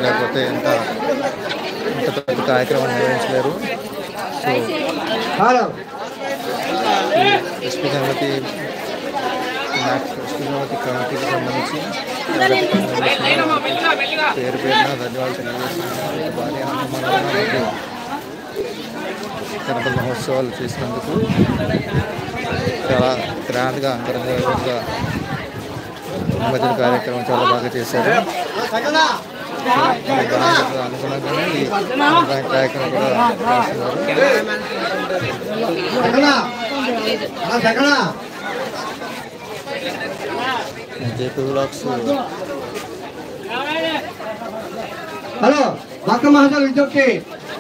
లేకపోతే ఇంత పెద్ద కార్యక్రమం నిర్వహించలేరు. ఎస్పీ గణపతి కమిటీకి సంబంధించి పేరు పేరున ధన్యవాదాలు తెలియజేస్తున్నాను. భారీ ఆనందం గణపతి మహోత్సవాలు చేసినందుకు చాలా గ్రాండ్గా అంగరంగ వైభవంగా నిమజ్జన కార్యక్రమం చాలా బాగా చేశారు. అనుగుణంగానే ఈ కార్యక్రమం కూడా చేస్తున్నారు. JP blogs. హలో భక్త మహాశయులు విజ్ఞప్తి,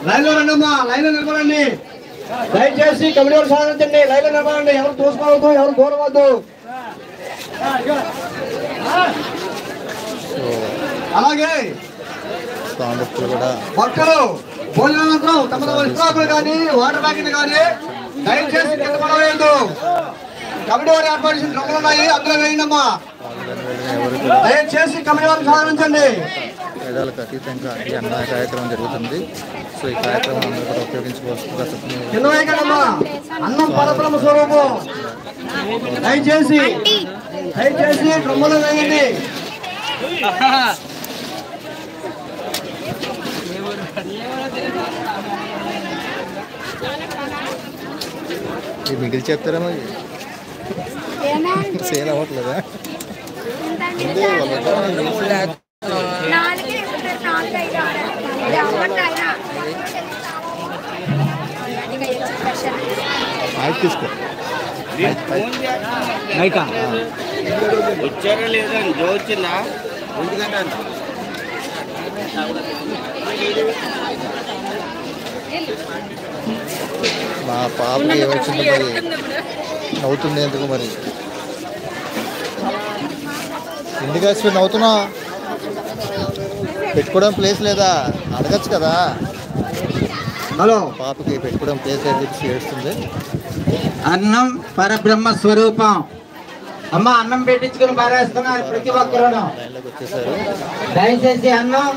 లైన్లో రండమ్మా, లైన్లో నిలబడండి. దయచేసి కమిటీ వారు సాధించండి, లైన్లో నిలబడండి. ఎవరు తోసుకోవద్దు, ఎవరు దూరవద్దు. అలాగే భక్తులు భోజనానంతరం తమ తమ విశ్రాకులు కానీ వాటర్ ప్యాకెట్లు కానీ దయచేసి కింద పడవేయద్దు. కమిటీ వారు ఏర్పాటు చేసిన డ్రమ్ములు ఉన్నాయి, అందులో వేయండమ్మా. దయచేసి కమిటీ వారిని సహకరించండి. పేదాలకు అతీతంగా ఈ అన్న కార్యక్రమం జరుగుతుంది. సో ఈ కార్యక్రమం అందరూ కూడా ఉపయోగించుకోవాల్సిందిగా అన్నం పరబ్రహ్మ స్వరూపం. దయచేసి డ్రమ్ములు వేయండి. మిగిలి చెప్తారా మరి సేల్ అవ్వట్లేదా? తీసుకో వచ్చారా లేదా వచ్చిందా? ఎందుకంటే మా పాపకి ఏమొచ్చింది మరి, నవ్వుతుంది ఎందుకు మరి? ఎందుకు వచ్చి నవ్వుతున్నా? పెట్టుకోవడం ప్లేస్ లేదా అడగచ్చు కదా. హలో, పాపకి పెట్టుకోవడం ప్లేస్ లేదు, ఏడుస్తుంది. అన్నం పరబ్రహ్మ స్వరూపం. అమ్మ అన్నం పెట్టించుకుని పారేస్తున్నారు ప్రతి ఒక్కరు. వచ్చేసారు. దయచేసి అన్నం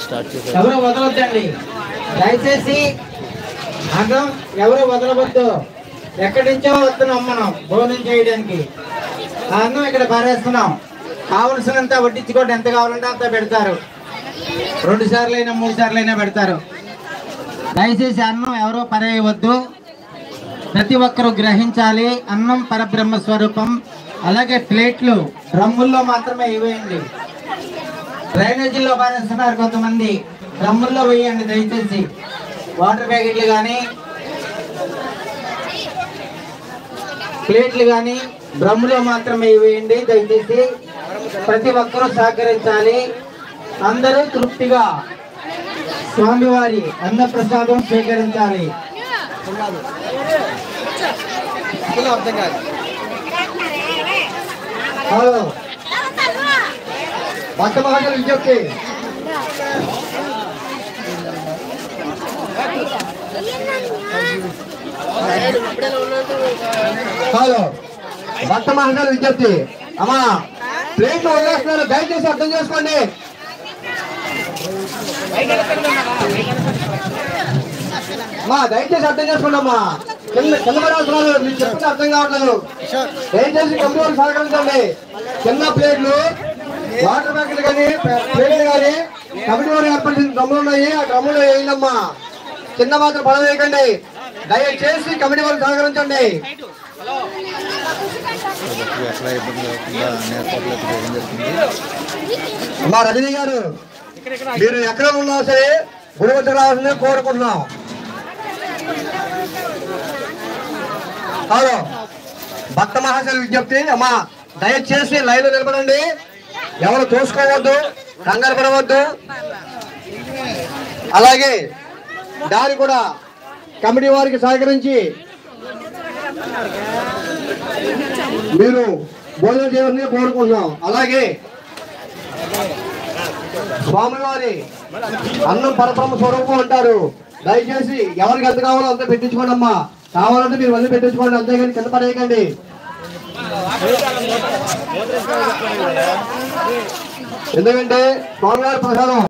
స్టార్ట్ చేశారు. ఎవరు వదలొద్దండి. దయచేసి అన్నం ఎవరు వదలవద్దు. ఎక్కడి నుంచో వస్తున్నాం మనం భోజనం చేయడానికి. ఆ అన్నం ఇక్కడ పారేస్తున్నాం. కావలసినంత వడ్డించుకోండి, ఎంత కావాలంటే అంత పెడతారు. 2 సార్లు అయినా 3 సార్లు అయినా పెడతారు. దయచేసి అన్నం ఎవరో పరేయవద్దు. ప్రతి ఒక్కరూ గ్రహించాలి, అన్నం పరబ్రహ్మ స్వరూపం. అలాగే ప్లేట్లు డ్రమ్ముల్లో మాత్రమే ఇవేయండి. డ్రైనేజీల్లో పారేస్తున్నారు కొంతమంది, డ్రమ్ముల్లో వేయండి దయచేసి. వాటర్ ప్యాకెట్లు కానీ ప్లేట్లు కానీ డ్రమ్ములో మాత్రమే ఇవేయండి దయచేసి. ప్రతి ఒక్కరూ సహకరించాలి. అందరూ తృప్తిగా స్వామివారి అన్నప్రసాదం స్వీకరించాలి. హలో భక్త మహాశయులు విజ్ఞప్తి, హలో భక్త మహాశయులు విజ్ఞప్తి. అమ్మా ప్లేట్లు వదిలేస్తున్నారు, దయచేసి అర్థం చేసుకోండి. అమ్మా దయచేసి అర్థం చేసుకోండి. అమ్మా కింద పడాల్సిన మీరు చెప్తే అర్థం కావట్లేదు. దయచేసి కంప్యూటర్ సహకరించండి. చిన్న ప్లేట్లు వాటర్ ప్యాకెట్లు కానీ ప్లేట్లు కానీ కమిటీ వారు ఏర్పడిన డ్రమ్ములు ఉన్నాయి, ఆ డ్రమ్ములు వేయండమ్మా. చిన్న మాత్రం పడవేయకండి. దయచేసి కమిటీ వారు సహకరించండి. అమ్మా రజనీ గారు, మీరు ఎక్కడ ఉన్నా సరే గుడి వద్ద రావాల్సిందే కోరుకుంటున్నాం. హలో భక్త మహాశయులు విజ్ఞప్తి, అమ్మా దయచేసి లైన్లో నిలబడండి. ఎవరు తోసుకోవద్దు, కంగారు పడవద్దు. అలాగే దారి కూడా కమిటీ వారికి సహకరించి మీరు భోజనం చేయవలసిందిగా కోరుకుంటున్నాం. అలాగే స్వామివారి అన్నం పరబ్రహ్మ స్వరూపం అంటారు. దయచేసి ఎవరికి ఎంత కావాలో అంత పెట్టించుకోండి అమ్మా. కావాలంటే మీరు మళ్ళీ పెట్టించుకోండి, అంతేగాని కింద పడేయకండి. ఎందుకంటే స్వామివారి ప్రసాదం